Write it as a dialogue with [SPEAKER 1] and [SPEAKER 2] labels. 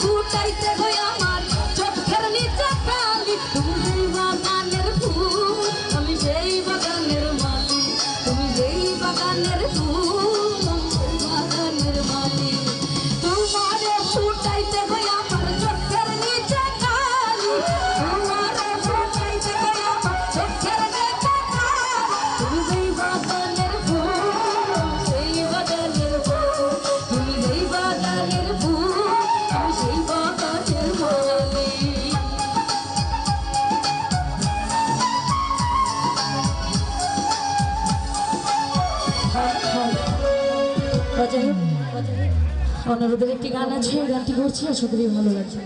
[SPEAKER 1] ফুটাইতে হই আমার চোখের নিচে কালি তুমি যেই বাগানের ফুল আমি সেই বাগানের মালি তুমি যেই বাগানের ফুল আমি সেই বাগানের মালি তোমারে ফুটাইতে হই আমার চোখের নিচে কালি তোমারে ফুটাইতে হই আমার চোখের নিচে কালি তুমি যেই বাগানের ফুল আমি সেই বাগানের ফুল তুমি যেই বাগানের ফুল আমি সেই বাগানের মালি অনুরোধের একটি গান আছে, গানটি করছি, আশা করি ভালো লাগছে।